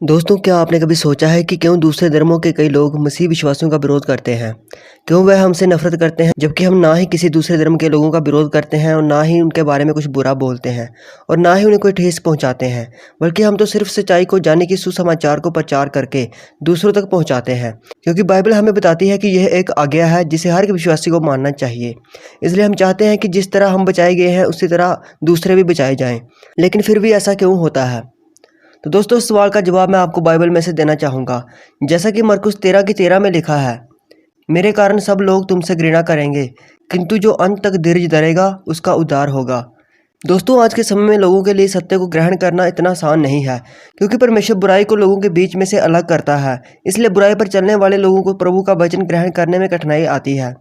दोस्तों, क्या आपने कभी सोचा है कि क्यों दूसरे धर्मों के कई लोग मसीह विश्वासियों का विरोध करते हैं? क्यों वह हमसे नफरत करते हैं, जबकि हम ना ही किसी दूसरे धर्म के लोगों का विरोध करते हैं और ना ही उनके बारे में कुछ बुरा बोलते हैं और ना ही उन्हें कोई ठेस पहुंचाते हैं, बल्कि हम तो सिर्फ सच्चाई को जानने की सुसमाचार को प्रचार करके दूसरों तक पहुंचाते हैं। क्योंकि बाइबल हमें बताती है कि यह एक आज्ञा है जिसे हर एक विश्वासी को मानना चाहिए। इसलिए हम चाहते हैं कि जिस तरह हम बचाए गए हैं उसी तरह दूसरे भी बचाए जाएं। लेकिन फिर भी ऐसा क्यों होता है? तो दोस्तों, इस सवाल का जवाब मैं आपको बाइबल में से देना चाहूँगा। जैसा कि मरकुस 13:13 में लिखा है, मेरे कारण सब लोग तुमसे घृणा करेंगे, किंतु जो अंत तक धीरज धरेगा उसका उद्धार होगा। दोस्तों, आज के समय में लोगों के लिए सत्य को ग्रहण करना इतना आसान नहीं है, क्योंकि परमेश्वर बुराई को लोगों के बीच में से अलग करता है। इसलिए बुराई पर चलने वाले लोगों को प्रभु का वचन ग्रहण करने में कठिनाई आती है।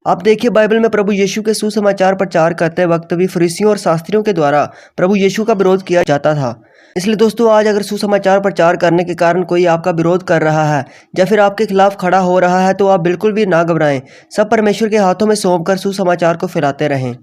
आप देखिए, बाइबल में प्रभु यीशु के सुसमाचार प्रचार करते वक्त भी फरीसियों और शास्त्रियों के द्वारा प्रभु यीशु का विरोध किया जाता था। इसलिए दोस्तों, आज अगर सुसमाचार प्रचार करने के कारण कोई आपका विरोध कर रहा है या फिर आपके खिलाफ खड़ा हो रहा है, तो आप बिल्कुल भी ना घबराएं। सब परमेश्वर के हाथों में सौंपकर सुसमाचार को फैलाते रहें।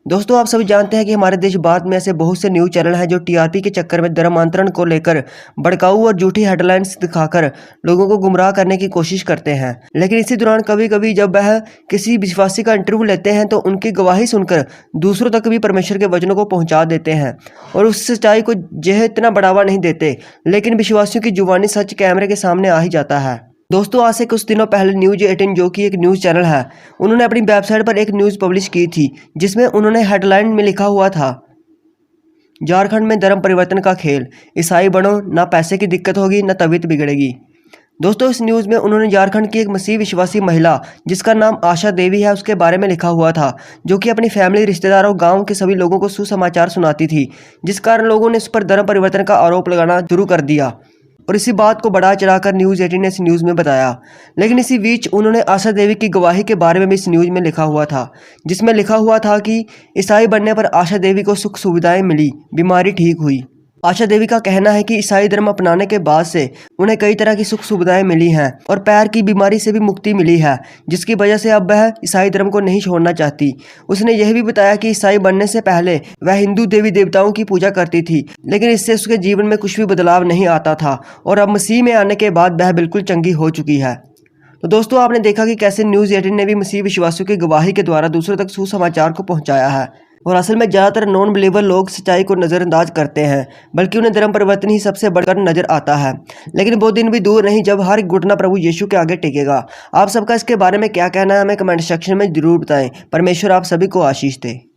दोस्तों, आप सभी जानते हैं कि हमारे देश भारत में ऐसे बहुत से न्यूज़ चैनल हैं जो टीआरपी के चक्कर में धर्मांतरण को लेकर भड़काऊ और झूठी हेडलाइंस दिखाकर लोगों को गुमराह करने की कोशिश करते हैं। लेकिन इसी दौरान कभी कभी जब वह किसी विश्वासी का इंटरव्यू लेते हैं तो उनकी गवाही सुनकर दूसरों तक भी परमेश्वर के वचनों को पहुंचा देते हैं और उस सच्चाई को यह इतना बढ़ावा नहीं देते। लेकिन विश्वासियों की जुबानी सच कैमरे के सामने आ ही जाता है। दोस्तों, आज से कुछ दिनों पहले न्यूज़ 18, जो कि एक न्यूज़ चैनल है, उन्होंने अपनी वेबसाइट पर एक न्यूज़ पब्लिश की थी जिसमें उन्होंने हेडलाइन में लिखा हुआ था, झारखंड में धर्म परिवर्तन का खेल, ईसाई बनो, ना पैसे की दिक्कत होगी ना तबीयत बिगड़ेगी। दोस्तों, इस न्यूज़ में उन्होंने झारखंड की एक मसीह विश्वासी महिला जिसका नाम आशा देवी है उसके बारे में लिखा हुआ था, जो कि अपनी फैमिली, रिश्तेदारों और गाँव के सभी लोगों को सुसमाचार सुनाती थी, जिस कारण लोगों ने उस पर धर्म परिवर्तन का आरोप लगाना शुरू कर दिया और इसी बात को बढ़ा चढ़ाकर न्यूज़ 18 ने इस न्यूज़ में बताया। लेकिन इसी बीच उन्होंने आशा देवी की गवाही के बारे में भी इस न्यूज़ में लिखा हुआ था, जिसमें लिखा हुआ था कि ईसाई बनने पर आशा देवी को सुख सुविधाएं मिली, बीमारी ठीक हुई। आशा देवी का कहना है कि ईसाई धर्म अपनाने के बाद से उन्हें कई तरह की सुख सुविधाएं मिली हैं और पैर की बीमारी से भी मुक्ति मिली है, जिसकी वजह से अब वह ईसाई धर्म को नहीं छोड़ना चाहती। उसने यह भी बताया कि ईसाई बनने से पहले वह हिंदू देवी देवताओं की पूजा करती थी, लेकिन इससे उसके जीवन में कुछ भी बदलाव नहीं आता था और अब मसीह में आने के बाद वह बिल्कुल चंगी हो चुकी है। तो दोस्तों, आपने देखा कि कैसे न्यूज़ 18 ने भी मसीह विश्वासियों की गवाही के द्वारा दूसरों तक सुसमाचार को पहुंचाया है। और असल में ज़्यादातर नॉन बिलीवर लोग सच्चाई को नज़रअंदाज करते हैं, बल्कि उन्हें धर्म परिवर्तन ही सबसे बढ़कर नजर आता है। लेकिन वो दिन भी दूर नहीं जब हर घुटना प्रभु यीशु के आगे टेकेगा। आप सबका इसके बारे में क्या कहना है, हमें कमेंट सेक्शन में जरूर बताएं। परमेश्वर आप सभी को आशीष दे।